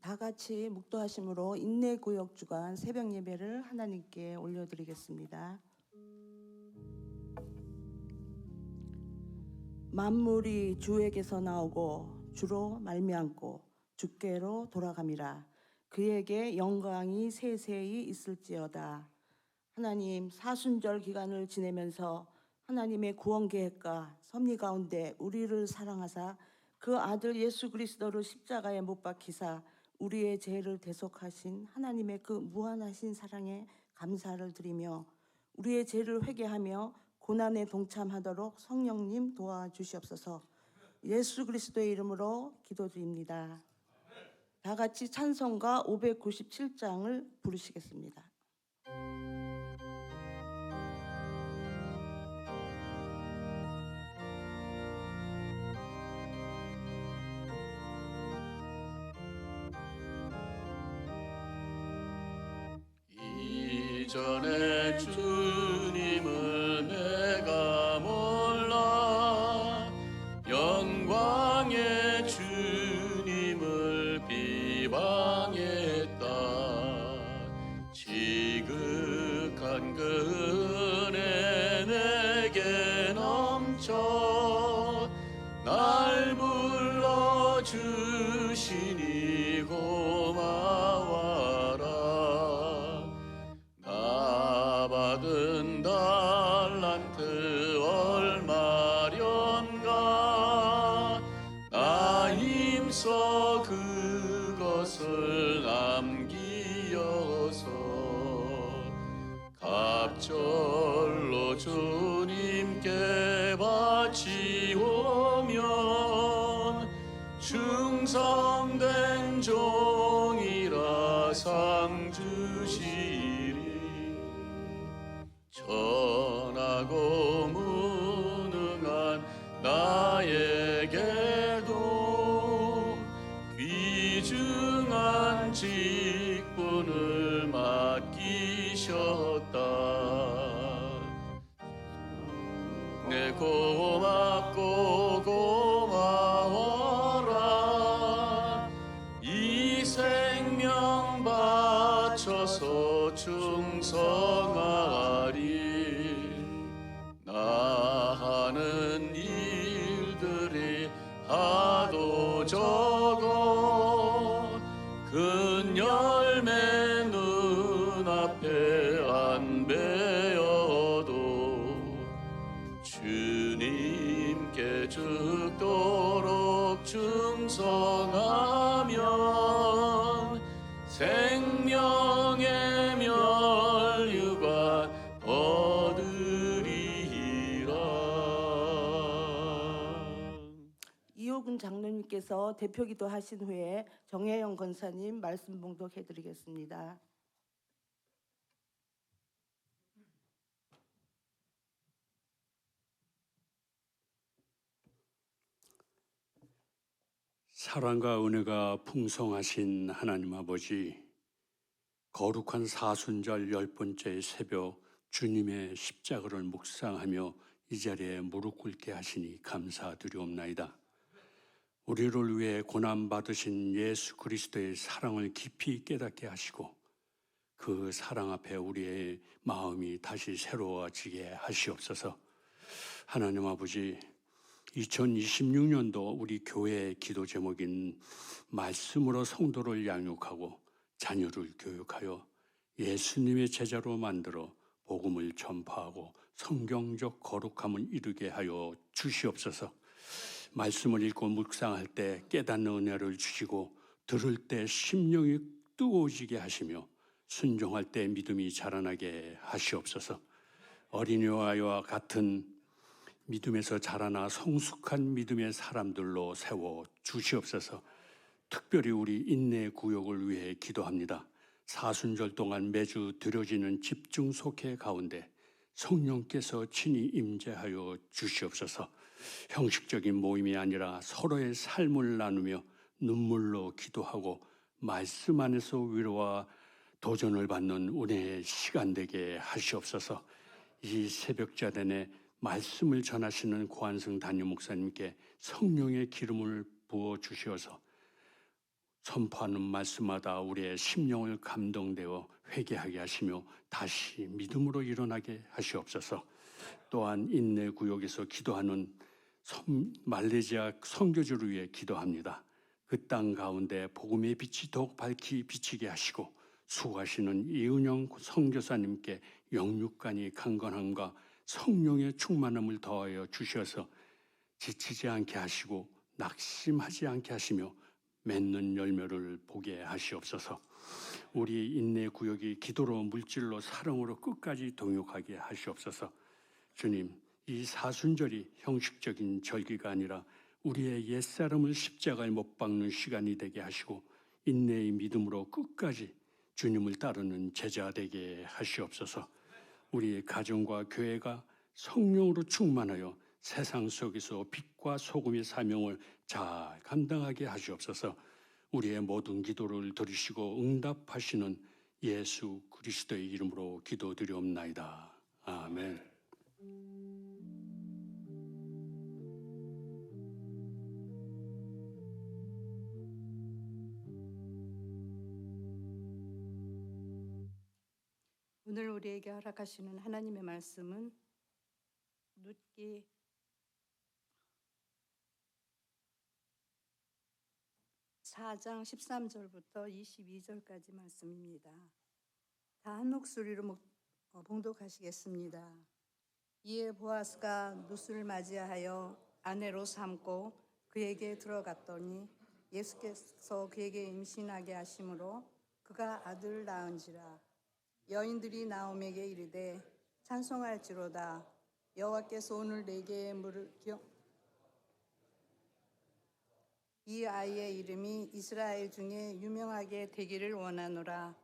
다 같이 묵도하심으로 인내구역 주간 새벽 예배를 하나님께 올려드리겠습니다. 만물이 주에게서 나오고 주로 말미암고 주께로 돌아감이라. 그에게 영광이 세세히 있을지어다. 하나님, 사순절 기간을 지내면서 하나님의 구원 계획과 섭리 가운데 우리를 사랑하사 그 아들 예수 그리스도를 십자가에 못 박히사 우리의 죄를 대속하신 하나님의 그 무한하신 사랑에 감사를 드리며 우리의 죄를 회개하며 고난에 동참하도록 성령님 도와주시옵소서. 예수 그리스도의 이름으로 기도드립니다. 다 같이 찬송가 597장을 부르시겠습니다. 이전에 주님을 내가 몰라 영광의 주님을 비방했다. 지극한 그 은혜 내게 넘쳐 날 불러주시니 고마워라. 나 받은 달란트 얼마련가 나 힘써 그것을 남기어서 갑절로 주님께 바치오면 충성된 종이라 상 주시리. 전하고 무능한 나에게도 귀중한 직분을 맡기셨다. 내 고맙고 고마워라. 이 생명 바쳐서 충성하리. 나 하는 일들이 하도 적어 큰 열매 눈앞에 안 베어도 주님께 죽도록 충성하면 생명의 멸류관 얻으리라. 이호근 장로님께서 대표기도 하신 후에 정혜영 권사님 말씀 봉독해드리겠습니다. 사랑과 은혜가 풍성하신 하나님 아버지, 거룩한 사순절 10번째 새벽 주님의 십자가를 묵상하며 이 자리에 무릎 꿇게 하시니 감사드리옵나이다. 우리를 위해 고난받으신 예수 그리스도의 사랑을 깊이 깨닫게 하시고 그 사랑 앞에 우리의 마음이 다시 새로워지게 하시옵소서. 하나님 아버지, 2026년도 우리 교회의 기도 제목인 말씀으로 성도를 양육하고 자녀를 교육하여 예수님의 제자로 만들어 복음을 전파하고 성경적 거룩함을 이루게 하여 주시옵소서. 말씀을 읽고 묵상할 때 깨닫는 은혜를 주시고 들을 때 심령이 뜨거워지게 하시며 순종할 때 믿음이 자라나게 하시옵소서. 어린이와 같은 믿음에서 자라나 성숙한 믿음의 사람들로 세워 주시옵소서. 특별히 우리 인내 구역을 위해 기도합니다. 사순절 동안 매주 드려지는 집중 속회 가운데 성령께서 친히 임재하여 주시옵소서. 형식적인 모임이 아니라 서로의 삶을 나누며 눈물로 기도하고 말씀 안에서 위로와 도전을 받는 은혜의 시간 되게 하시옵소서. 이 새벽자단에 말씀을 전하시는 고한승 담임 목사님께 성령의 기름을 부어 주시어서 선포하는 말씀마다 우리의 심령을 감동되어 회개하게 하시며 다시 믿음으로 일어나게 하시옵소서. 또한 인내 구역에서 기도하는 말레이시아 선교주를 위해 기도합니다. 그 땅 가운데 복음의 빛이 더욱 밝히 비치게 하시고 수고하시는 이은영 선교사님께 영육간이 강건함과 성령의 충만함을 더하여 주셔서 지치지 않게 하시고 낙심하지 않게 하시며 맺는 열매를 보게 하시옵소서. 우리 인내 구역이 기도로 물질로 사랑으로 끝까지 동역하게 하시옵소서. 주님, 이 사순절이 형식적인 절기가 아니라 우리의 옛사람을 십자가에 못 박는 시간이 되게 하시고 인내의 믿음으로 끝까지 주님을 따르는 제자 되게 하시옵소서. 우리의 가정과 교회가 성령으로 충만하여 세상 속에서 빛과 소금의 사명을 잘 감당하게 하시옵소서. 우리의 모든 기도를 들으시고 응답하시는 예수 그리스도의 이름으로 기도드리옵나이다. 아멘. 오늘 우리에게 허락하시는 하나님의 말씀은 룻기 4장 13절부터 22절까지 말씀입니다. 다 한 목소리로 봉독하시겠습니다. 이에 보아스가 룻을 맞이하여 아내로 삼고 그에게 들어갔더니 예수께서 그에게 임신하게 하심으로 그가 아들을 낳은지라. 여인들이 나옴에게 이르되 찬송할지로다. 여호와께서 오늘 내게 이 아이의 이름이 이스라엘 중에 유명하게 되기를 원하노라.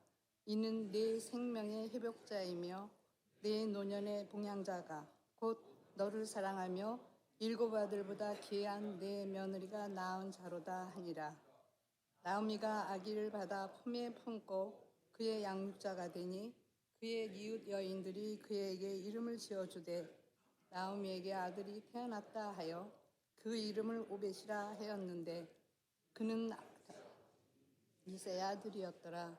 이는 내 생명의 회복자이며 내 노년의 봉양자가 곧 너를 사랑하며 일곱 아들보다 귀한 내 며느리가 낳은 자로다 하니라. 나오미가 아기를 받아 품에 품고 그의 양육자가 되니 그의 이웃 여인들이 그에게 이름을 지어주되 나오미에게 아들이 태어났다 하여 그 이름을 오벳이라 하였는데 그는 이새의 아들이었더라.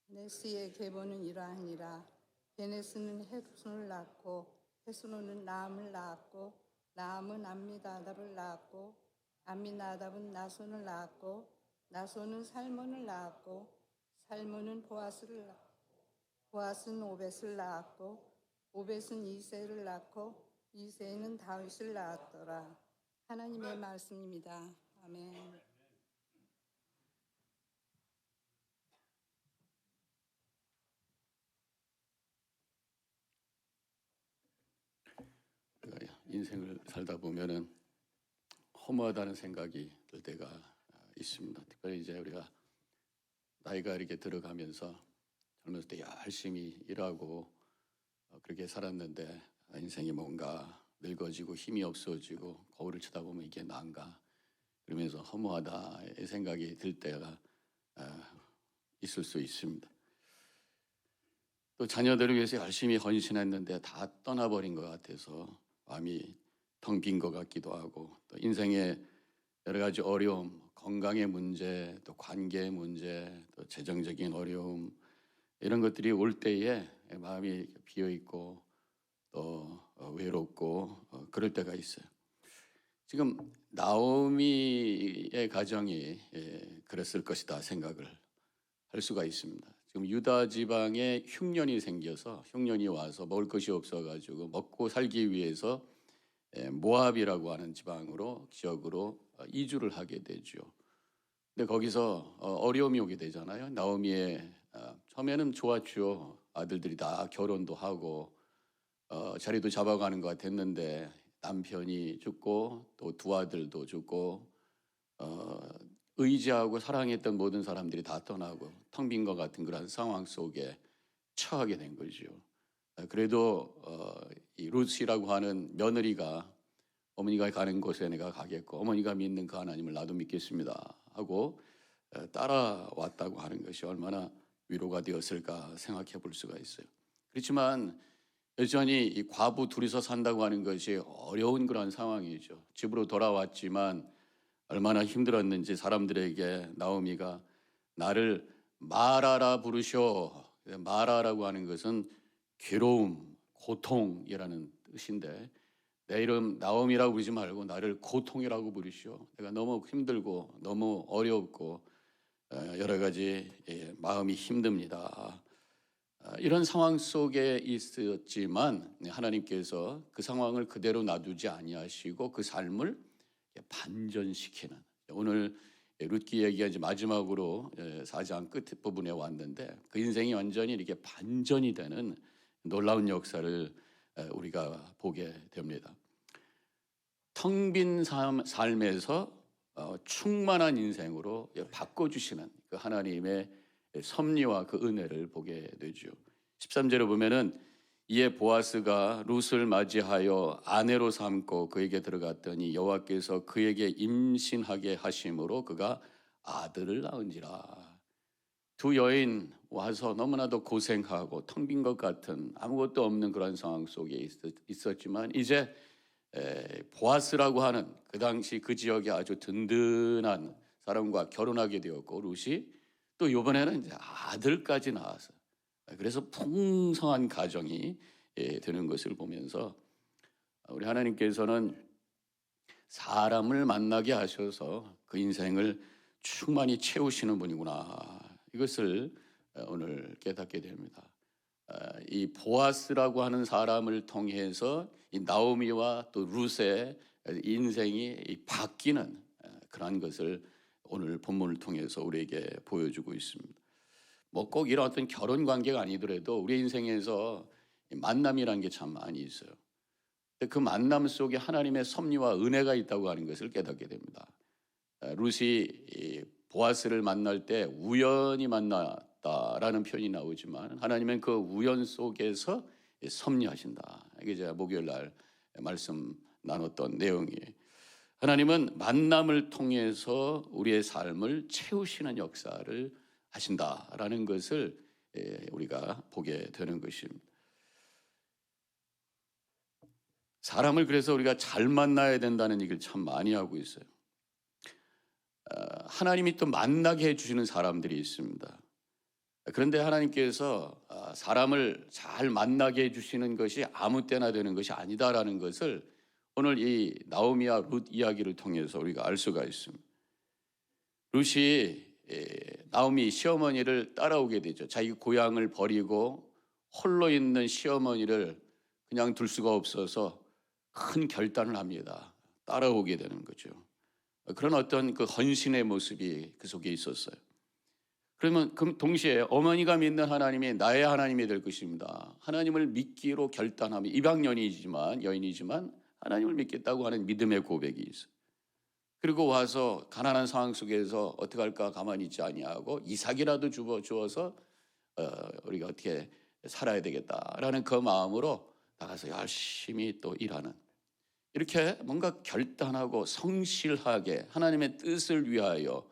네스의 계보는 이러하니라. 베네스는 헤순을 낳고 헤순은 나암을 낳았고 나암은 암미나답을 낳았고 암미나답은 나손을 낳았고 나손은 살몬을 낳았고 살몬은 보아스를 낳았고 보아스는 오벳을 낳았고 오벳은 이새를 낳고 이새는 다윗을 낳았더라. 하나님의 말씀입니다. 아멘. 인생을 살다 보면은 허무하다는 생각이 들 때가 있습니다. 특별히 이제 우리가 나이가 이렇게 들어가면서 젊었을 때 열심히 일하고 그렇게 살았는데 인생이 뭔가 늙어지고 힘이 없어지고 거울을 쳐다보면 이게 나은가 그러면서 허무하다 이 생각이 들 때가 있을 수 있습니다. 또 자녀들을 위해서 열심히 헌신했는데 다 떠나버린 것 같아서 마음이 텅 빈 것 같기도 하고 또 인생의 여러 가지 어려움, 건강의 문제, 또 관계의 문제, 또 재정적인 어려움 이런 것들이 올 때에 마음이 비어 있고 또 외롭고 그럴 때가 있어요. 지금 나오미의 가정이 그랬을 것이다 생각을 할 수가 있습니다. 지금 유다 지방에 흉년이 생겨서 흉년이 와서 먹을 것이 없어가지고 먹고 살기 위해서 모압이라고 하는 지역으로 이주를 하게 되죠. 근데 거기서 어려움이 오게 되잖아요. 나오미의 처음에는 좋았죠. 아들들이 다 결혼도 하고 자리도 잡아가는 것 같았는데 남편이 죽고 또 두 아들도 죽고 의지하고 사랑했던 모든 사람들이 다 떠나고 텅 빈 것 같은 그런 상황 속에 처하게 된 거죠. 그래도 이 룻이라고 하는 며느리가 어머니가 가는 곳에 내가 가겠고 어머니가 믿는 그 하나님을 나도 믿겠습니다 하고 따라왔다고 하는 것이 얼마나 위로가 되었을까 생각해 볼 수가 있어요. 그렇지만 여전히 이 과부 둘이서 산다고 하는 것이 어려운 그런 상황이죠. 집으로 돌아왔지만 얼마나 힘들었는지 사람들에게 나오미가 나를 마라라 부르셔. 마라라고 하는 것은 괴로움, 고통이라는 뜻인데 내 이름 나옴이라고 부르지 말고 나를 고통이라고 부르시오. 내가 너무 힘들고 너무 어렵고 여러 가지 마음이 힘듭니다. 이런 상황 속에 있었지만 하나님께서 그 상황을 그대로 놔두지 아니하시고 그 삶을 반전시키는, 오늘 룻기 얘기가 이제 마지막으로 4장 끝 부분에 왔는데 그 인생이 완전히 이렇게 반전이 되는 놀라운 역사를 우리가 보게 됩니다. 텅 빈 삶에서 충만한 인생으로 바꿔주시는 그 하나님의 섭리와 그 은혜를 보게 되죠. 13절에 보면은 이에 보아스가 룻을 맞이하여 아내로 삼고 그에게 들어갔더니 여호와께서 그에게 임신하게 하심으로 그가 아들을 낳은지라. 두 여인 와서 너무나도 고생하고 텅 빈 것 같은 아무것도 없는 그런 상황 속에 있었지만 이제 보아스라고 하는 그 당시 그 지역에 아주 든든한 사람과 결혼하게 되었고 룻이 또 이번에는 이제 아들까지 낳아서 그래서 풍성한 가정이 되는 것을 보면서 우리 하나님께서는 사람을 만나게 하셔서 그 인생을 충만히 채우시는 분이구나. 이것을 오늘 깨닫게 됩니다. 이 보아스라고 하는 사람을 통해서 이 나오미와 또 룻의 인생이 바뀌는 그러한 것을 오늘 본문을 통해서 우리에게 보여주고 있습니다. 뭐 꼭 이런 어떤 결혼 관계가 아니더라도 우리 인생에서 만남이라는 게 참 많이 있어요. 그 만남 속에 하나님의 섭리와 은혜가 있다고 하는 것을 깨닫게 됩니다. 룻이 보아스를 만날 때 우연히 만났다라는 표현이 나오지만 하나님은 그 우연 속에서 섭리하신다. 이게 제가 목요일 날 말씀 나눴던 내용이에요. 하나님은 만남을 통해서 우리의 삶을 채우시는 역사를 하신다라는 것을 우리가 보게 되는 것입니다. 사람을 그래서 우리가 잘 만나야 된다는 얘기를 참 많이 하고 있어요. 하나님이 또 만나게 해주시는 사람들이 있습니다. 그런데 하나님께서 사람을 잘 만나게 해주시는 것이 아무 때나 되는 것이 아니다라는 것을 오늘 이 나오미와 룻 이야기를 통해서 우리가 알 수가 있습니다. 룻이 나오미 시어머니를 따라오게 되죠. 자기 고향을 버리고 홀로 있는 시어머니를 그냥 둘 수가 없어서 큰 결단을 합니다. 따라오게 되는 거죠. 그런 어떤 그 헌신의 모습이 그 속에 있었어요. 그러면 동시에 어머니가 믿는 하나님이 나의 하나님이 될 것입니다. 하나님을 믿기로 결단하며 여인이지만 하나님을 믿겠다고 하는 믿음의 고백이 있어요. 그리고 와서 가난한 상황 속에서 어떻게 할까 가만히 있지 아니하고 이삭이라도 주어서 우리가 어떻게 살아야 되겠다라는 그 마음으로 나가서 열심히 또 일하는, 이렇게 뭔가 결단하고 성실하게 하나님의 뜻을 위하여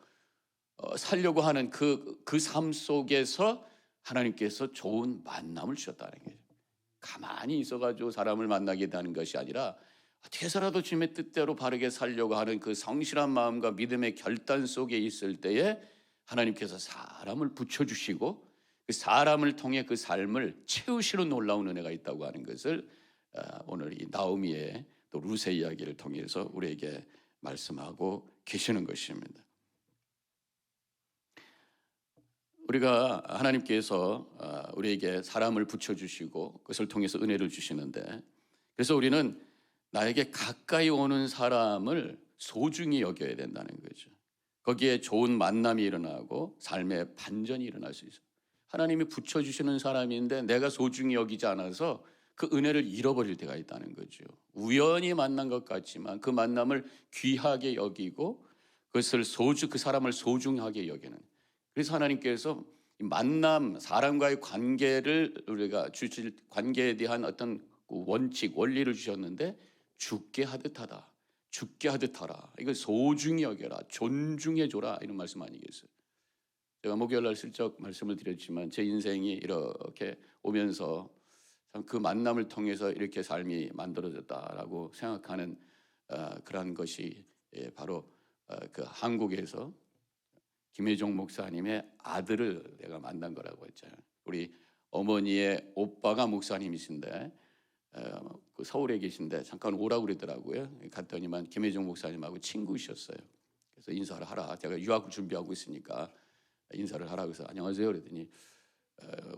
살려고 하는 그 삶 속에서 하나님께서 좋은 만남을 주셨다는 거예요. 가만히 있어가지고 사람을 만나게 되는 것이 아니라 어떻게 해서라도 주님의 뜻대로 바르게 살려고 하는 그 성실한 마음과 믿음의 결단 속에 있을 때에 하나님께서 사람을 붙여주시고 그 사람을 통해 그 삶을 채우시는 놀라운 은혜가 있다고 하는 것을 오늘 이 나오미의 또 룻의 이야기를 통해서 우리에게 말씀하고 계시는 것입니다. 우리가 하나님께서 우리에게 사람을 붙여주시고 그것을 통해서 은혜를 주시는데, 그래서 우리는 나에게 가까이 오는 사람을 소중히 여겨야 된다는 거죠. 거기에 좋은 만남이 일어나고 삶의 반전이 일어날 수 있어요. 하나님이 붙여주시는 사람인데 내가 소중히 여기지 않아서 그 은혜를 잃어버릴 때가 있다는 거죠. 우연히 만난 것 같지만 그 만남을 귀하게 여기고 그것을 그 사람을 소중하게 여기는. 그래서 하나님께서 만남, 사람과의 관계를 우리가 주실 관계에 대한 어떤 원칙, 원리를 주셨는데 죽게 하듯하다, 죽게 하듯하라. 이걸 소중히 여겨라, 존중해줘라, 이런 말씀 아니겠어요? 제가 목요일 날 슬쩍 말씀을 드렸지만 제 인생이 이렇게 오면서 참 그 만남을 통해서 이렇게 삶이 만들어졌다라고 생각하는 그런 것이 바로 그 한국에서 김혜종 목사님의 아들을 내가 만난 거라고 했잖아요. 우리 어머니의 오빠가 목사님이신데 그 서울에 계신데 잠깐 오라고 그러더라고요. 갔더니만 김혜종 목사님하고 친구셨어요. 그래서 인사를 하라. 제가 유학 준비하고 있으니까 인사를 하라. 그래서 안녕하세요 그랬더니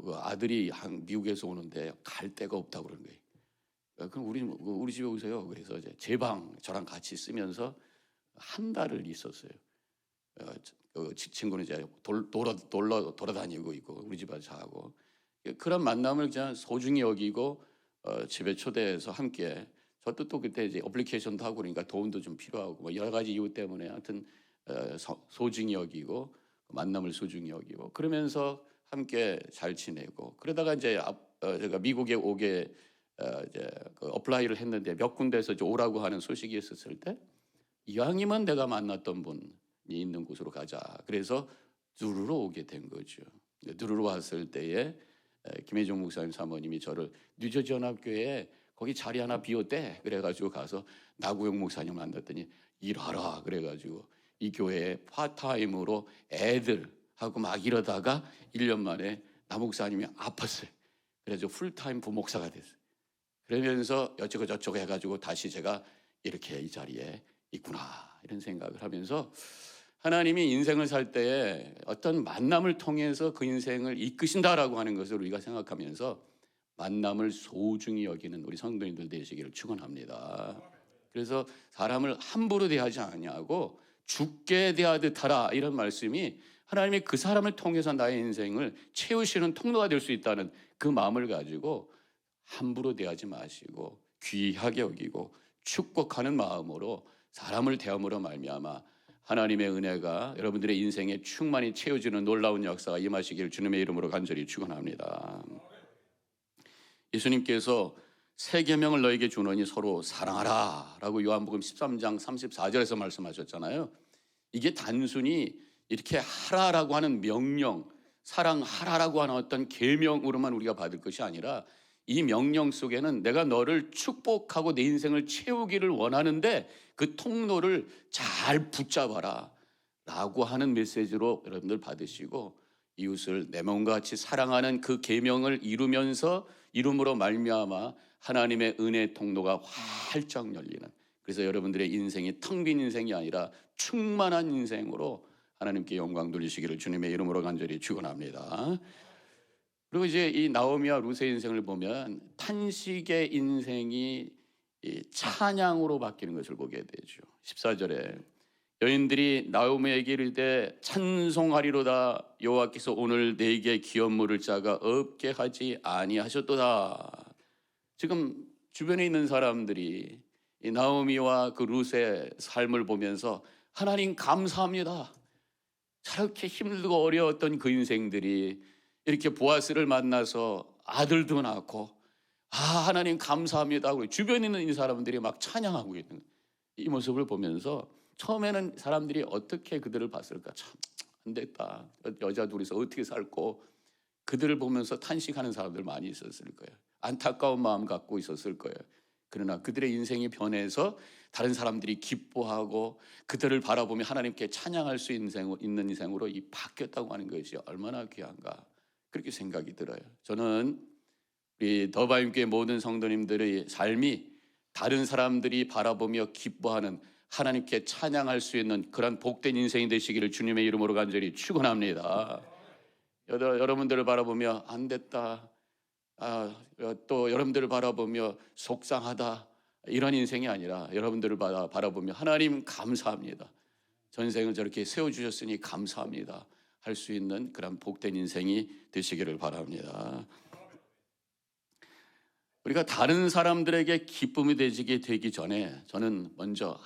그 아들이 미국에서 오는데 갈 데가 없다고 그러는 거예요. 그럼 우리 집에 오세요. 그래서 이제 제 방 저랑 같이 쓰면서 한 달을 있었어요. 그 친구는 이제 돌아다니고 있고 우리 집에 자고 그런 만남을 그냥 소중히 여기고 집에 초대해서 함께 저도 또 그때 이제 어플리케이션도 하고 그러니까 도움도 좀 필요하고 뭐 여러 가지 이유 때문에 하여튼 소중히 여기고 만남을 소중히 여기고 그러면서 함께 잘 지내고 그러다가 이제 제가 미국에 오게 이제 그 어플라이를 했는데 몇 군데에서 이제 오라고 하는 소식이 있었을 때 이왕이면 내가 만났던 분이 있는 곳으로 가자. 그래서 누르러 오게 된 거죠. 누르러 왔을 때에 김혜종 목사님 사모님이 저를 뉴저지 연합교회에 거기 자리 하나 비웠대. 그래가지고 가서 나구영 목사님 만났더니 일하라. 그래가지고 이 교회에 파타임으로 애들하고 막 이러다가 1년 만에 나 목사님이 아팠어요. 그래서 풀타임 부목사가 됐어요. 그러면서 여쩌고 저쩌고 해가지고 다시 제가 이렇게 이 자리에 있구나 이런 생각을 하면서 하나님이 인생을 살 때에 어떤 만남을 통해서 그 인생을 이끄신다라고 하는 것을 우리가 생각하면서 만남을 소중히 여기는 우리 성도님들 되시기를 축원합니다. 그래서 사람을 함부로 대하지 아니하고 죽게 대하듯 하라 이런 말씀이 하나님이 그 사람을 통해서 나의 인생을 채우시는 통로가 될 수 있다는 그 마음을 가지고 함부로 대하지 마시고 귀하게 여기고 축복하는 마음으로 사람을 대함으로 말미암아 하나님의 은혜가 여러분들의 인생에 충만히 채워지는 놀라운 역사가 임하시기를 주님의 이름으로 간절히 축원합니다. 예수님께서 새 계명을 너에게 주노니 서로 사랑하라 라고 요한복음 13장 34절에서 말씀하셨잖아요. 이게 단순히 이렇게 하라라고 하는 명령, 사랑하라라고 하는 어떤 계명으로만 우리가 받을 것이 아니라 이 명령 속에는 내가 너를 축복하고 내 인생을 채우기를 원하는데 그 통로를 잘 붙잡아라 라고 하는 메시지로 여러분들 받으시고 이웃을 내 몸과 같이 사랑하는 그 계명을 이룸으로 말미암아 하나님의 은혜 통로가 활짝 열리는 그래서 여러분들의 인생이 텅 빈 인생이 아니라 충만한 인생으로 하나님께 영광 돌리시기를 주님의 이름으로 간절히 축원합니다. 그리고 이제 이 나오미와 룻의 인생을 보면 탄식의 인생이 이 찬양으로 바뀌는 것을 보게 되죠. 14절에 여인들이 나오미에게 이르되 찬송하리로다 여호와께서 오늘 내게 기업물을 자가 없게 하지 아니하셨도다. 지금 주변에 있는 사람들이 이 나오미와 그 룻의 삶을 보면서 하나님 감사합니다. 저렇게 힘들고 어려웠던 그 인생들이 이렇게 보아스를 만나서 아들도 낳고 하나님 감사합니다. 주변에 있는 이 사람들이 막 찬양하고 있는 이 모습을 보면서 처음에는 사람들이 어떻게 그들을 봤을까? 참 안 됐다. 여자 둘이서 어떻게 살고 그들을 보면서 탄식하는 사람들 많이 있었을 거예요. 안타까운 마음 갖고 있었을 거예요. 그러나 그들의 인생이 변해서 다른 사람들이 기뻐하고 그들을 바라보며 하나님께 찬양할 수 있는 인생으로 이 바뀌었다고 하는 것이 얼마나 귀한가 그렇게 생각이 들어요. 저는 우리 더바임교회 모든 성도님들의 삶이 다른 사람들이 바라보며 기뻐하는 하나님께 찬양할 수 있는 그런 복된 인생이 되시기를 주님의 이름으로 간절히 축원합니다. 여러분들을 바라보며 안 됐다. 또 여러분들을 바라보며 속상하다. 이런 인생이 아니라 여러분들을 바라보며 하나님 감사합니다. 전생을 저렇게 세워주셨으니 감사합니다. 할 수 있는 그런 복된 인생이 되시기를 바랍니다. 우리가 다른 사람들에게 기쁨이 되기 전에 저는 먼저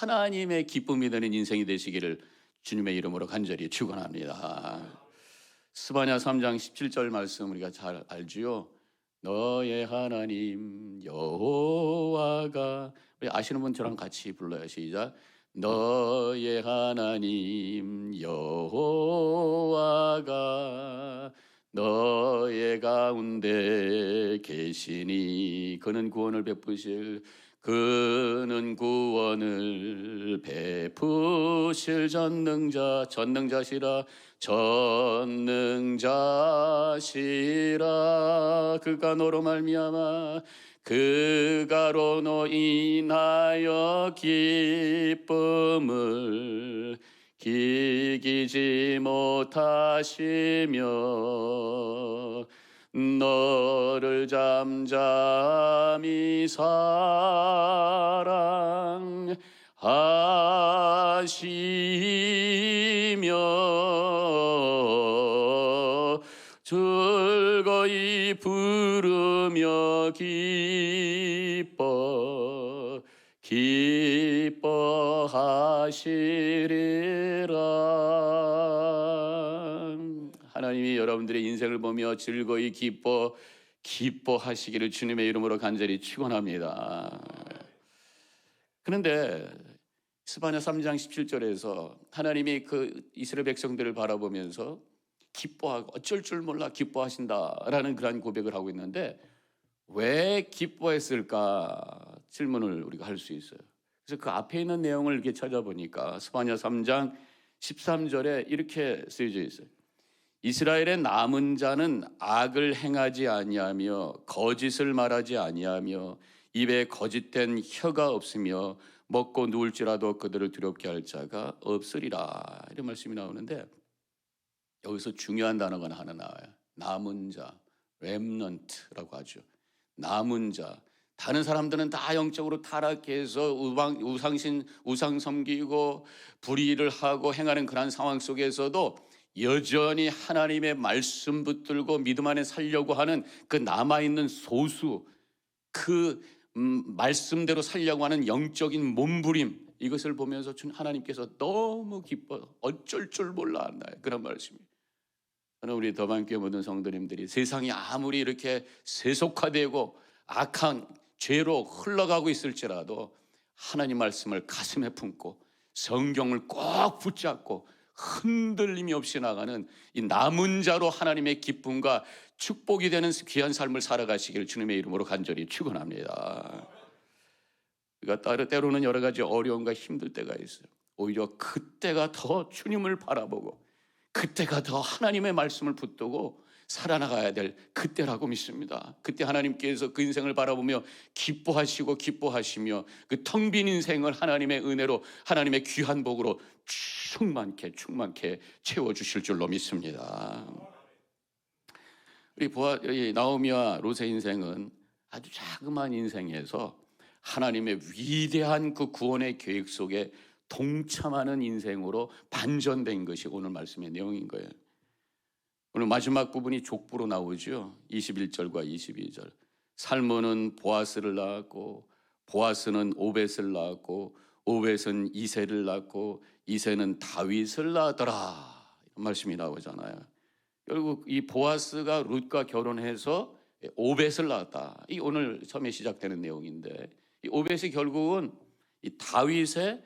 하나님의 기쁨이 되는 인생이 되시기를 주님의 이름으로 간절히 축원합니다. 스바냐 3장 17절 말씀 우리가 잘 알지요. 너의 하나님 여호와가 우리 아시는 분 저랑 같이 불러요. 시작. 너의 하나님 여호와가 너의 가운데 계시니 그는 구원을 베푸실 그는 구원을 베푸실 전능자시라 그가 너로 말미암아 그가로 너 인하여 기쁨을 기기지 못하시며 너를 잠잠히 사랑하시며 즐거이 부르며 기뻐하시리라. 하나님이 여러분들의 인생을 보며 즐거이 기뻐하시기를 주님의 이름으로 간절히 축원합니다. 그런데 스바냐 3장 17절에서 하나님이 그 이스라엘 백성들을 바라보면서 기뻐하고 어쩔 줄 몰라 기뻐하신다라는 그런 고백을 하고 있는데 왜 기뻐했을까 질문을 우리가 할 수 있어요. 그래서 그 앞에 있는 내용을 이렇게 찾아보니까 스바냐 3장 13절에 이렇게 쓰여져 있어요. 이스라엘의 남은 자는 악을 행하지 아니하며 거짓을 말하지 아니하며 입에 거짓된 혀가 없으며 먹고 누울지라도 그들을 두렵게 할 자가 없으리라. 이런 말씀이 나오는데 여기서 중요한 단어가 하나 나와요. 남은 자, 렘넌트라고 하죠. 남은 자. 다른 사람들은 다 영적으로 타락해서 우상 섬기고 불의를 하고 행하는 그런 상황 속에서도 여전히 하나님의 말씀 붙들고 믿음 안에 살려고 하는 그 남아있는 소수, 그 말씀대로 살려고 하는 영적인 몸부림, 이것을 보면서 하나님께서 너무 기뻐 어쩔 줄 몰라 한다. 그런 말씀입니다. 저는 우리 더반교회 모든 성도님들이 세상이 아무리 이렇게 세속화되고 악한 죄로 흘러가고 있을지라도 하나님 말씀을 가슴에 품고 성경을 꼭 붙잡고 흔들림이 없이 나가는 이 남은 자로 하나님의 기쁨과 축복이 되는 귀한 삶을 살아가시기를 주님의 이름으로 간절히 축원합니다. 그러니까 때로는 여러 가지 어려움과 힘들 때가 있어요. 오히려 그때가 더 주님을 바라보고 그때가 더 하나님의 말씀을 붙들고 살아나가야 될 그때라고 믿습니다. 그때 하나님께서 그 인생을 바라보며 기뻐하시며 그 텅 빈 인생을 하나님의 은혜로 하나님의 귀한 복으로 충만케 채워주실 줄로 믿습니다. 우리 나오미와 롯의 인생은 아주 자그마한 인생에서 하나님의 위대한 그 구원의 계획 속에 동참하는 인생으로 반전된 것이 오늘 말씀의 내용인 거예요. 오늘 마지막 부분이 족보로 나오죠. 21절과 22절. 살몬은 보아스를 낳았고 보아스는 오벳을 낳았고 오벳은 이새를 낳고 이새는 다윗을 낳았더라. 이런 말씀이 나오잖아요. 결국 이 보아스가 룻과 결혼해서 오벳을 낳았다. 이 오늘 처음에 시작되는 내용인데 이 오벳이 결국은 이 다윗의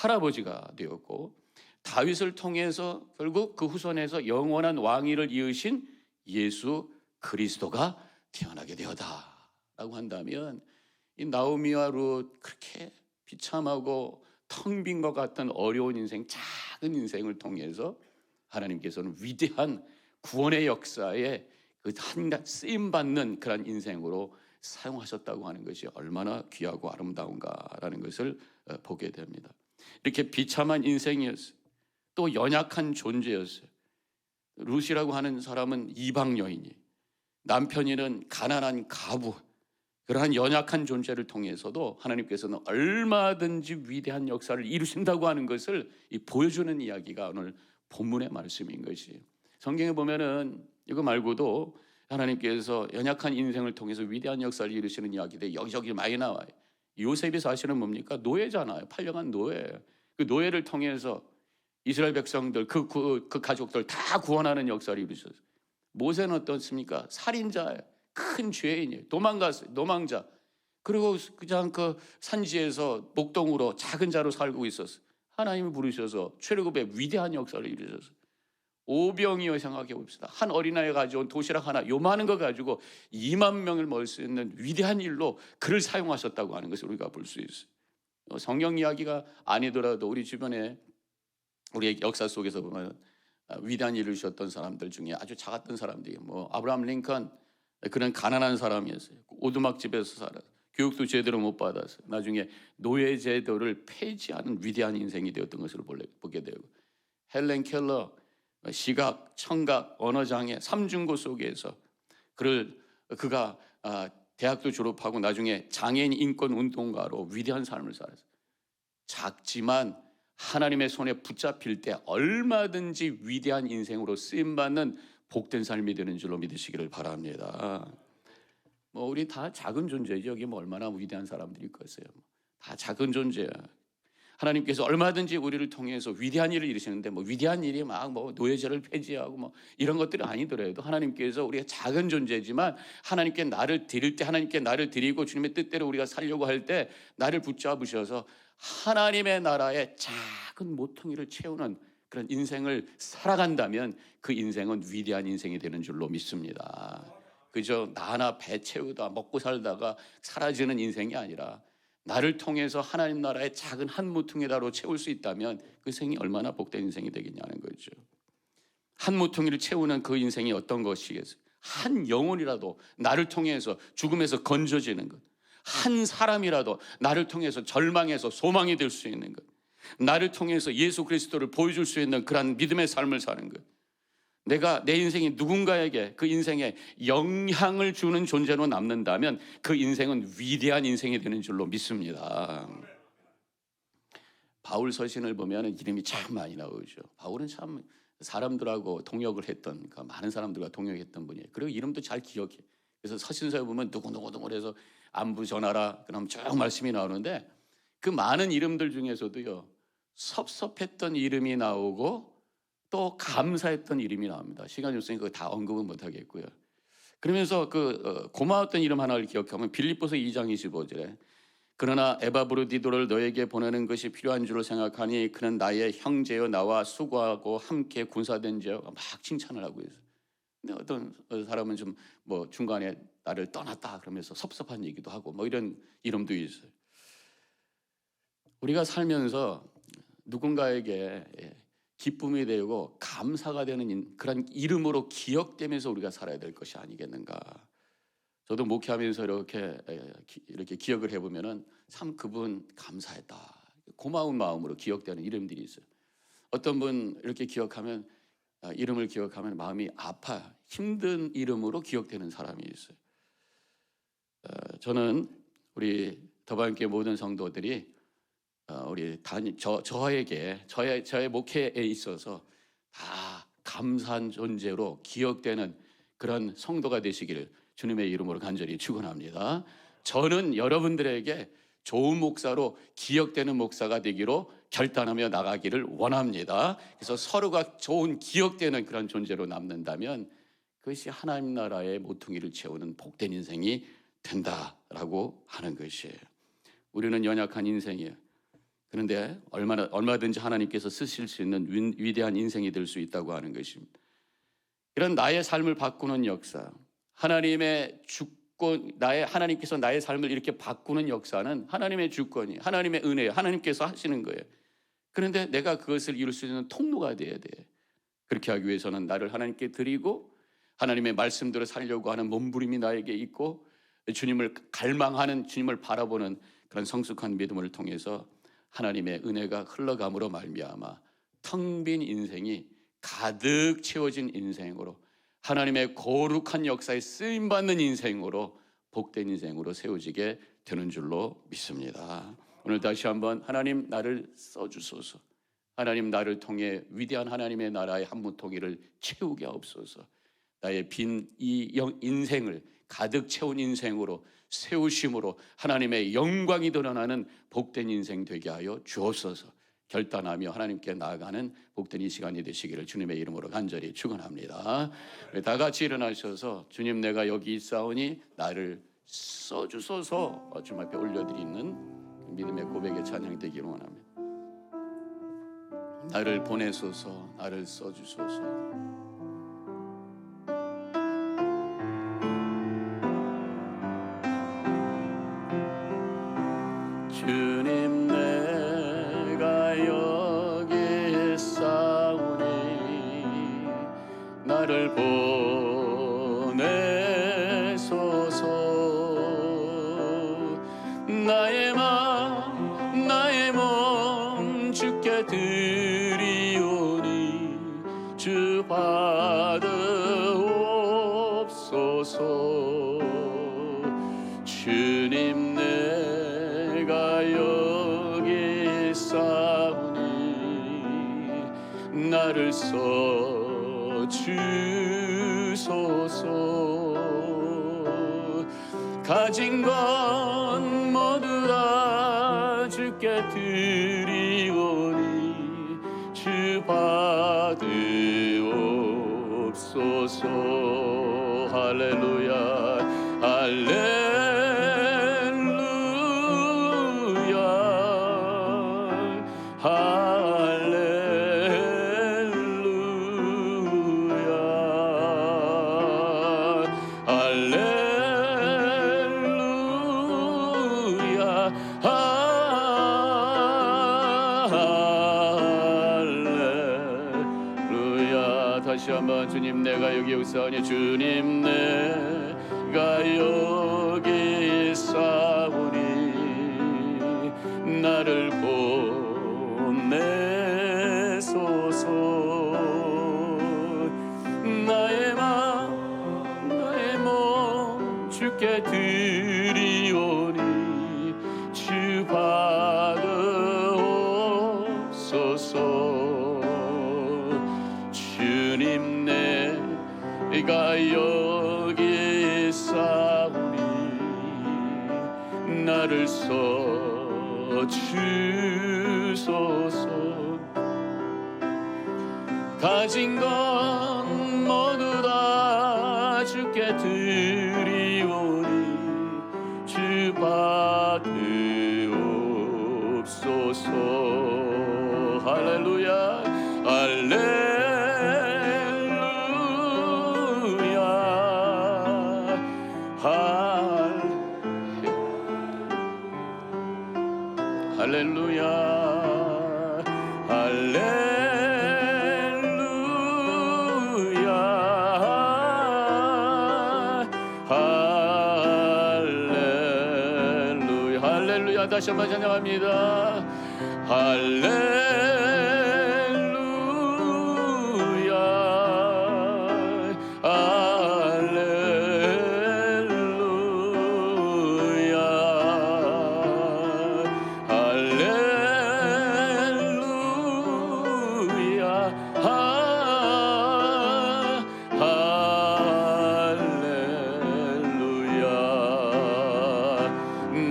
할아버지가 되었고 다윗을 통해서 결국 그 후손에서 영원한 왕위를 이으신 예수 그리스도가 태어나게 되었다라고 한다면 이 나오미와 룻 그렇게 비참하고 텅 빈 것 같은 어려운 인생, 작은 인생을 통해서 하나님께서는 위대한 구원의 역사에 그 한낱 쓰임 받는 그런 인생으로 사용하셨다고 하는 것이 얼마나 귀하고 아름다운가라는 것을 보게 됩니다. 이렇게 비참한 인생이었어요. 또 연약한 존재였어요. 룻이라고 하는 사람은 이방 여인이, 남편이는 가난한 가부, 그러한 연약한 존재를 통해서도 하나님께서는 얼마든지 위대한 역사를 이루신다고 하는 것을 보여주는 이야기가 오늘 본문의 말씀인 것이. 성경에 보면은 이거 말고도 하나님께서 연약한 인생을 통해서 위대한 역사를 이루시는 이야기들이 여기저기 많이 나와요. 요셉이 사실은 뭡니까? 노예잖아요. 팔려간 노예예요. 그 노예를 통해서 이스라엘 백성들, 그 가족들 다 구원하는 역사를 이루셨어요. 모세는 어떻습니까? 살인자예요. 큰 죄인이에요. 도망갔어요. 도망자. 그리고 그냥 그 산지에서 목동으로 작은 자로 살고 있었어요. 하나님이 부르셔서 출애굽의 위대한 역사를 이루셨어요. 오병이어 생각해 봅시다. 한 어린아이가 가져온 도시락 하나 요만한 거 가지고 2만 명을 먹을 수 있는 위대한 일로 그를 사용하셨다고 하는 것을 우리가 볼 수 있어요. 성경 이야기가 아니더라도 우리 주변에 우리의 역사 속에서 보면 위대한 일을 주셨던 사람들 중에 아주 작았던 사람들이 뭐 아브라함 링컨, 그런 가난한 사람이었어요. 오두막집에서 살아 교육도 제대로 못 받았어요. 나중에 노예 제도를 폐지하는 위대한 인생이 되었던 것을 보게 되고, 헬렌 켈러 시각, 청각, 언어장애 삼중고 속에서 그가 대학도 졸업하고 나중에 장애인 인권 운동가로 위대한 삶을 살았어요. 작지만 하나님의 손에 붙잡힐 때 얼마든지 위대한 인생으로 쓰임받는 복된 삶이 되는 줄로 믿으시기를 바랍니다. 뭐 우리 다 작은 존재죠. 여기 뭐 얼마나 위대한 사람들이 있겠어요. 다 작은 존재야. 하나님께서 얼마든지 우리를 통해서 위대한 일을 이루시는데 뭐 위대한 일이 막 뭐 노예제를 폐지하고 뭐 이런 것들이 아니더라도 하나님께서 우리가 작은 존재지만 하나님께 나를 드릴 때, 하나님께 나를 드리고 주님의 뜻대로 우리가 살려고 할 때 나를 붙잡으셔서 하나님의 나라의 작은 모퉁이를 채우는 그런 인생을 살아간다면 그 인생은 위대한 인생이 되는 줄로 믿습니다. 그저 나 하나 배 채우다 먹고 살다가 사라지는 인생이 아니라 나를 통해서 하나님 나라의 작은 한 모퉁이라도 채울 수 있다면 그 인생이 얼마나 복된 인생이 되겠냐는 거죠. 한 모퉁이를 채우는 그 인생이 어떤 것이겠어요? 한 영혼이라도 나를 통해서 죽음에서 건져지는 것, 한 사람이라도 나를 통해서 절망에서 소망이 될 수 있는 것, 나를 통해서 예수 그리스도를 보여줄 수 있는 그런 믿음의 삶을 사는 것, 내가 내 인생이 누군가에게 그 인생에 영향을 주는 존재로 남는다면 그 인생은 위대한 인생이 되는 줄로 믿습니다. 바울 서신을 보면 이름이 참 많이 나오죠. 바울은 참 사람들하고 동역을 했던, 그러니까 많은 사람들과 동역했던 분이에요. 그리고 이름도 잘 기억해. 그래서 서신서에 보면 누구누구 해서 안부 전하라 그럼 쭉 말씀이 나오는데 그 많은 이름들 중에서도요, 섭섭했던 이름이 나오고 또 감사했던 이름이 나옵니다. 시간이 없으니까 그거 다 언급은 못하겠고요. 그러면서 고마웠던 이름 하나를 기억하면 빌립보서 2장 25절에 그러나 에바브로디도를 너에게 보내는 것이 필요한 줄을 생각하니 그는 나의 형제여 나와 수고하고 함께 군사된 자여 막 칭찬을 하고 있어요. 근데 어떤 사람은 좀 뭐 중간에 나를 떠났다 그러면서 섭섭한 얘기도 하고 뭐 이런 이름도 있어요. 우리가 살면서 누군가에게 기쁨이 되고 감사가 되는 그런 이름으로 기억되면서 우리가 살아야 될 것이 아니겠는가. 저도 목회하면서 이렇게 기억을 해보면은 참 그분 감사했다, 고마운 마음으로 기억되는 이름들이 있어요. 어떤 분 이렇게 기억하면 이름을 기억하면 마음이 아파요. 힘든 이름으로 기억되는 사람이 있어요. 저는 우리 더반교회 모든 성도들이 우리 저의 목회에 있어서 다 감사한 존재로 기억되는 그런 성도가 되시기를 주님의 이름으로 간절히 축원합니다. 저는 여러분들에게 좋은 목사로 기억되는 목사가 되기로 결단하며 나가기를 원합니다. 그래서 서로가 좋은 기억되는 그런 존재로 남는다면 그것이 하나님 나라의 모퉁이를 채우는 복된 인생이 된다라고 하는 것이에요. 우리는 연약한 인생이에요. 그런데 얼마든지 하나님께서 쓰실 수 있는 위대한 인생이 될 수 있다고 하는 것입니다. 이런 나의 삶을 바꾸는 역사, 하나님의 주권, 하나님께서 나의 삶을 이렇게 바꾸는 역사는 하나님의 주권이, 하나님의 은혜예요. 하나님께서 하시는 거예요. 그런데 내가 그것을 이룰 수 있는 통로가 돼야 돼. 그렇게 하기 위해서는 나를 하나님께 드리고 하나님의 말씀대로 살려고 하는 몸부림이 나에게 있고 주님을 갈망하는, 주님을 바라보는 그런 성숙한 믿음을 통해서 하나님의 은혜가 흘러감으로 말미암아 텅 빈 인생이 가득 채워진 인생으로, 하나님의 거룩한 역사에 쓰임받는 인생으로, 복된 인생으로 세워지게 되는 줄로 믿습니다. 오늘 다시 한번 하나님 나를 써주소서, 하나님 나를 통해 위대한 하나님의 나라의 한 모퉁이를 채우게 하옵소서. 나의 빈 이 인생을 가득 채운 인생으로 세우심으로 하나님의 영광이 드러나는 복된 인생 되게 하여 주옵소서. 결단하며 하나님께 나아가는 복된 이 시간이 되시기를 주님의 이름으로 간절히 축원합니다. 다 같이 일어나셔서 주님 내가 여기 있사오니 나를 써주소서 주님 앞에 올려드리는 믿음의 고백의 찬양이 되기를 원합니다. 나를 보내소서, 나를 써주소서. 주님, 내가 여기 있사오니 나를 보내소서. 나의 맘 나의 몸 주께 드리오니 주 받으옵소서. 주님, 내가 여기 있사오니 나를 써주소서. 가진 것 모두 다 주께 드리오니 주 받으옵소서. 할렐루야, 할렐루야, 할렐루야, 할렐루야, 할렐루야. 다시 한번 주님, 내가 여기 있사오니 주님, 내가 여기 있사오니 나를 보내소서. 나의 맘 나의 몸 주께 드리오니 주 받으옵소서. 주님, 내가 여기 있사오니 나를 써주소서. 가진 것 모두 다 주께 드리오니 주 받으옵소서. 할렐루야, 할렐루야, 할렐루야, 할렐루야, 할렐루야, 할렐루야. 다시 한번 찬양합니다. 할렐루야, 할렐루야, 할렐루야, 할렐루야.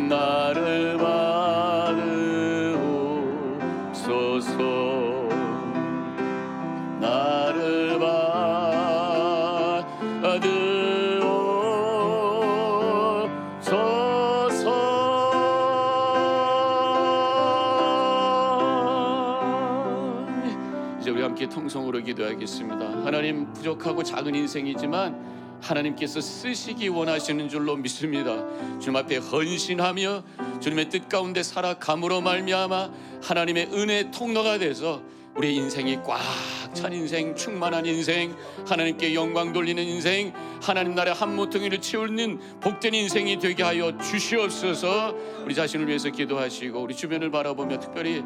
나를 받으옵소서. 나를 받으옵소서. 이제 우리 함께 통성으로 기도하겠습니다. 하나님, 부족하고 작은 인생이지만 하나님께서 쓰시기 원하시는 줄로 믿습니다. 주님 앞에 헌신하며 주님의 뜻 가운데 살아감으로 말미암아 하나님의 은혜의 통로가 돼서 우리의 인생이 꽉 찬 인생, 충만한 인생, 하나님께 영광 돌리는 인생, 하나님 나라의 한 모퉁이를 채우는 복된 인생이 되게 하여 주시옵소서. 우리 자신을 위해서 기도하시고 우리 주변을 바라보며 특별히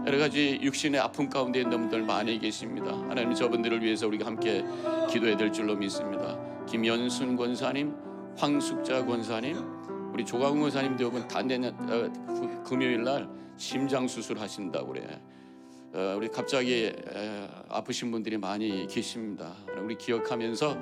여러 가지 육신의 아픔 가운데 있는 분들 많이 계십니다. 하나님, 저분들을 위해서 우리가 함께 기도해야 될 줄로 믿습니다. 김연순 권사님, 황숙자 권사님, 우리 조광훈 권사님도 여러분 다 내년 금요일 날 심장 수술 하신다고 그래. 우리 갑자기 아프신 분들이 많이 계십니다. 우리 기억하면서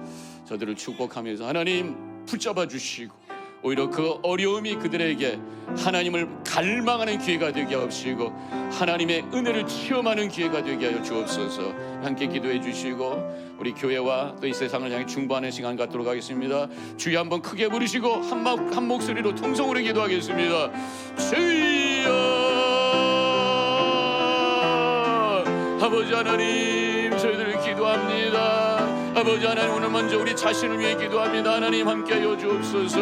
저들을 축복하면서 하나님 붙잡아 주시고 오히려 그 어려움이 그들에게 하나님을 갈망하는 기회가 되게 하옵시고 하나님의 은혜를 체험하는 기회가 되게 하여 주옵소서. 함께 기도해 주시고 우리 교회와 또 이 세상을 향해 중보하는 시간 갖도록 하겠습니다. 주여 한번 크게 부르시고 한 목소리로 통성으로 기도하겠습니다. 주여 아버지 하나님, 저희들 기도합니다. 아버지 하나님, 오늘 먼저 우리 자신을 위해 기도합니다. 하나님 함께하여 주옵소서.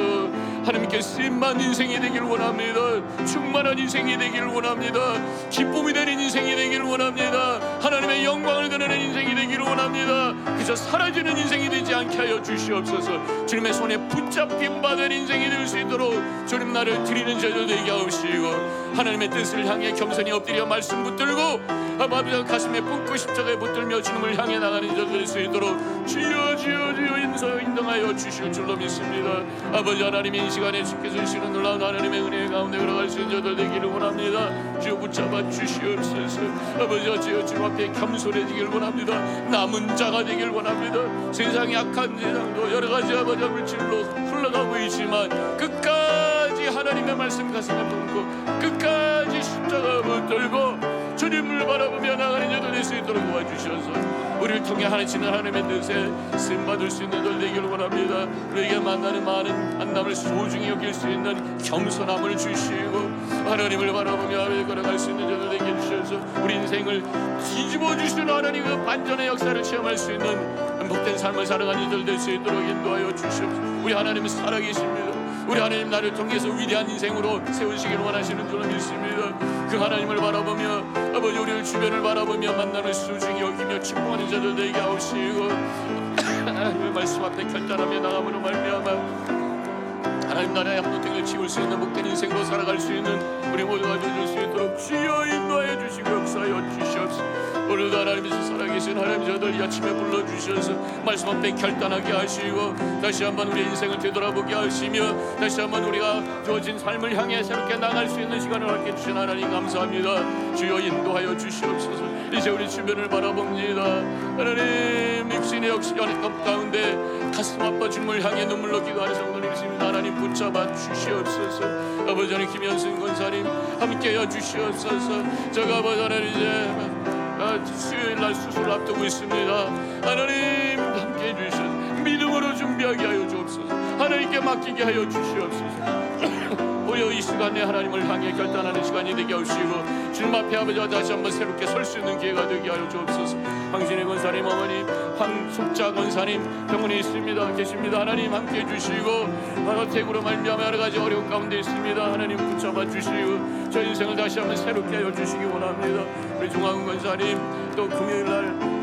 하나님께 쓰임받는 인생이 되길 원합니다. 충만한 인생이 되길 원합니다. 기쁨이 되는 인생이 되길 원합니다. 하나님의 영광을 드러내는 인생이 되기를 원합니다. 그저 사라지는 인생이 되지 않게 하여 주시옵소서. 주님의 손에 붙잡힘 받은 인생이 될 수 있도록 주님 나를 드리는 저들 되게 하옵시고, 하나님의 뜻을 향해 겸손히 엎드려 말씀 붙들고 아버지 가슴에 붓고 십자가에 붙들며 주님을 향해 나가는 저들 될 수 있도록 주여 주여 주여 인도하여 주실 줄로 믿습니다. 아버지 하나님, 이 시간에 주께서 주시는 놀라운 하나님의 은혜 가운데 걸어갈 수 있는 저들 되기를 원합니다. 주여 붙잡아 주시옵소서. 아버지 주여 주님 앞에 겸손해지길 원합니다. 남은 자가 되길 원합니다. 세상이 악한 세상도 여러 가지 아버지 물질로 흘러가고 있지만 끝까지 하나님의 말씀 가슴에 품고 끝까지 십자가 붙들고 주님을 바라보며 나가는 자들 될 수 있도록 도와주셔서 우리를 통해 하시는 하나님의 뜻에 쓰임받을 수 있는 들 되기를 원합니다. 우리에게 만나는 많은 만남을 소중히 여길 수 있는 겸손함을 주시고 하나님을 바라보며 걸어갈 수 있는 자들 되게 주셔서 우리 인생을 뒤집어 주시는 하나님의 반전의 역사를 체험할 수 있는 행복된 삶을 살아가는 자들 될 수 있도록 인도하여 주시옵소서. 우리 하나님은 살아계십니다. 우리 하나님 나를 통해서 위대한 인생으로 세우시기를 원하시는 줄로 믿습니다. 그 하나님을 바라보며 아버지 우리를 주변을 바라보며 만나는 소중히 여기며 축복하는 자들 되게 하옵시고 하나님의 말씀 앞에 결단하며 나감으로 말미암아 하나님 나라의 합동을 지울 수 있는 복된 인생으로 살아갈 수 있는 우리 모두가 되어줄 수 있도록 주여 인도하여 주시고 역사하여 주시옵소서. 오늘도 하나님께서 살아계신 하나님 저들 이 아침에 불러주셔서 말씀 앞에 결단하게 하시고 다시 한번 우리의 인생을 되돌아보게 하시며 다시 한번 우리가 주어진 삶을 향해 새롭게 나갈 수 있는 시간을 갖게 주신 하나님 감사합니다. 주여 인도하여 주시옵소서. 이제 우리 주변을 바라봅니다. 하나님 육신의 역시 연합 가운데 가슴 아파 주님을 향해 눈물로 기도하는 성도님 있습니다. 하나님 붙잡아 주시옵소서. 아버지 하나님 김현승 권사님 함께하여 주시옵소서. 제가 아버지 하나님 이제 수요일날 수술을 앞두고 있습니다. 하나님 함께해 주셔서 믿음으로 준비하게 하여 주옵소서. 하나님께 맡기게 하여 주시옵소서. 오히려 이 시간에 하나님을 향해 결단하는 시간이 되게 하시고 주님 앞에 아버지와 다시 한번 새롭게 설 수 있는 기회가 되게 하여 주옵소서. 황진희 권사님 어머니 황숙자 권사님 병원에 있습니다. 계십니다. 하나님 함께해 주시고 화가택으로 말미암아 여러 가지 어려운 가운데 있습니다. 하나님 붙잡아 주시고 저 인생을 다시 한번 새롭게 하여 주시기 원합니다. 우리 종황 권사님 또 금요일날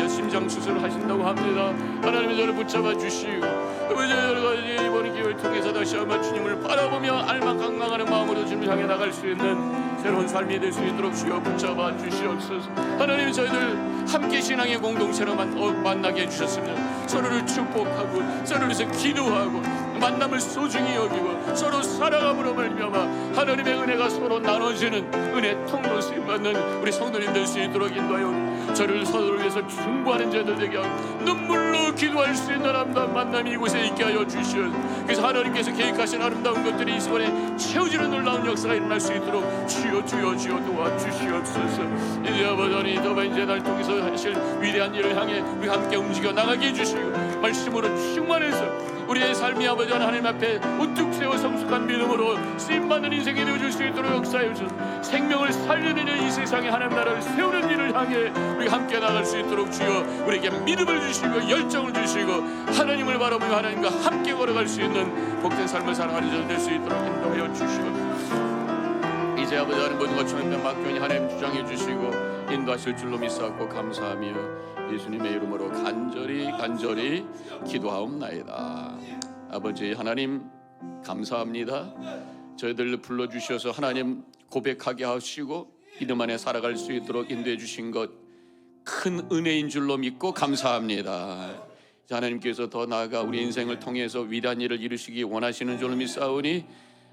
심장 수술을 하신다고 합니다. 하나님이 저를 붙잡아 주시고 아버지 여러 가지 이번 기회를 통해서 다시 한번 주님을 바라보며 알만강강하는 마음으로 주님을 향해 나갈 수 있는 새로운 삶이 될 수 있도록 주여 붙잡아 주시옵소서. 하나님 저희들 함께 신앙의 공동체로 만나게 해주셨습니다. 서로를 축복하고 서로를 위해서 기도하고 만남을 소중히 여기고 서로 살아감으로 말미암아 하나님의 은혜가 서로 나눠지는 은혜 통로 쓰임받는 우리 성도님 될 수 있도록 인도하여 저를 서로를 위해서 중보하는 자들 되게 하고 눈물로 기도할 수 있는 아름다운 만남이 이곳에 있게 하여 주시옵소서. 그래서 하나님께서 계획하신 아름다운 것들이 이 시간에 채워지는 놀라운 역사가 일어날 수 있도록 주여 주여 주여 도와주시옵소서. 이제 아버지 더 이제 날 통해서 하실 위대한 일을 향해 우리 함께 움직여 나가게 해주시고 말씀으로 충만해서 우리의 삶이 아버지 하나님 앞에 우뚝 세워 성숙한 믿음으로 쓰임받는 인생이 되어줄 수 있도록 역사해 주셔서 생명을 살리는 이 세상에 하나님 나라를 세우는 일을 향해 우리 함께 나갈 수 있도록 주여 우리에게 믿음을 주시고 열정을 주시고 하나님을 바라보며 하나님과 함께 걸어갈 수 있는 복된 삶을 살아가는 자 될 수 있도록 인도하여 주시고 이제 아버지 하나님 모든 것 주님께 맡겨니 하나님 주장해 주시고 인도하실 줄로 믿사옵고 감사하며 예수님의 이름으로 간절히 기도하옵나이다. 아버지 하나님 감사합니다. 저희들 불러주셔서 하나님 고백하게 하시고 이름 안에 살아갈 수 있도록 인도해 주신 것 큰 은혜인 줄로 믿고 감사합니다. 하나님께서 더 나아가 우리 인생을 통해서 위대한 일을 이루시기 원하시는 줄로 믿사오니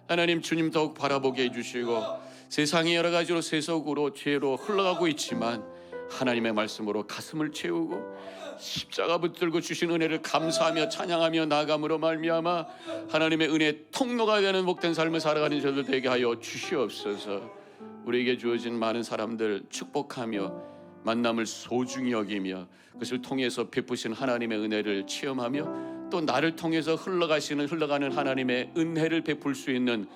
하나님 주님 더욱 바라보게 해주시고 세상이 여러 가지로 세속으로 죄로 흘러가고 있지만 하나님의 말씀으로 가슴을 채우고 십자가 붙들고 주신 은혜를 감사하며 찬양하며 나아감으로 말미암아 하나님의 은혜 통로가 되는 복된 삶을 살아가는 저들 되게 하여 주시옵소서. 우리에게 주어진 많은 사람들 축복하며 만남을 소중히 여기며 그것을 통해서 베푸신 하나님의 은혜를 체험하며 또 나를 통해서 흘러가는 하나님의 은혜를 베풀 수 있는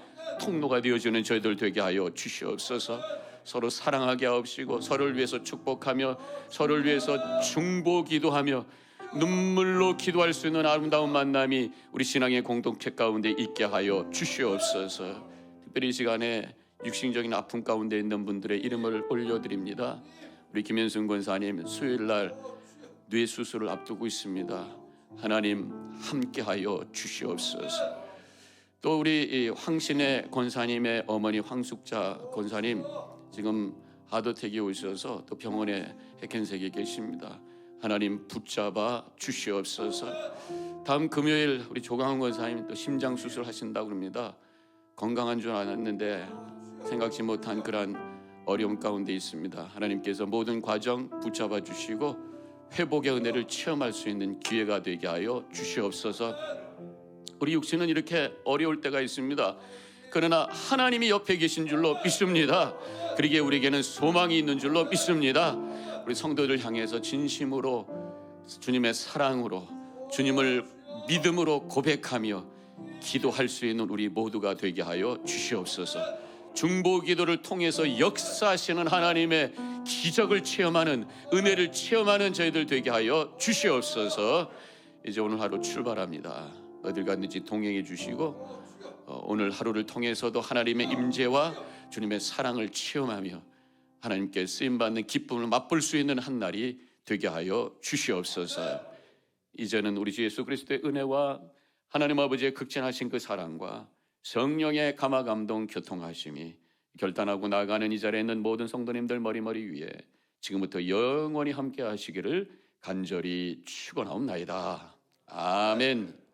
통로가 되어주는 저희들 되게 하여 주시옵소서. 서로 사랑하게 하옵시고 서로를 위해서 축복하며 서로를 위해서 중보 기도하며 눈물로 기도할 수 있는 아름다운 만남이 우리 신앙의 공동체 가운데 있게 하여 주시옵소서. 특별히 이 시간에 육신적인 아픔 가운데 있는 분들의 이름을 올려드립니다. 우리 김현승 권사님 수요일날 뇌 수술을 앞두고 있습니다. 하나님 함께하여 주시옵소서. 또 우리 황신의 권사님의 어머니 황숙자 권사님 지금 하드택이 오셔서 또 병원에 핵캔석에 계십니다. 하나님 붙잡아 주시옵소서. 다음 금요일 우리 조강훈 권사님 또 심장 수술 하신다고 합니다. 건강한 줄 알았는데 생각지 못한 그런 어려움 가운데 있습니다. 하나님께서 모든 과정 붙잡아 주시고 회복의 은혜를 체험할 수 있는 기회가 되게 하여 주시옵소서. 우리 육신은 이렇게 어려울 때가 있습니다. 그러나 하나님이 옆에 계신 줄로 믿습니다. 그러기에 우리에게는 소망이 있는 줄로 믿습니다. 우리 성도들 향해서 진심으로 주님의 사랑으로 주님을 믿음으로 고백하며 기도할 수 있는 우리 모두가 되게 하여 주시옵소서. 중보 기도를 통해서 역사하시는 하나님의 기적을 체험하는 은혜를 체험하는 저희들 되게 하여 주시옵소서. 이제 오늘 하루 출발합니다. 어딜 갔는지 동행해 주시고 오늘 하루를 통해서도 하나님의 임재와 주님의 사랑을 체험하며 하나님께 쓰임받는 기쁨을 맛볼 수 있는 한 날이 되게 하여 주시옵소서. 이제는 우리 주 예수 그리스도의 은혜와 하나님 아버지의 극진하신 그 사랑과 성령의 감화 감동 교통하심이 결단하고 나아가는 이 자리에 있는 모든 성도님들 머리머리 위에 지금부터 영원히 함께 하시기를 간절히 축원하옵나이다. 아멘.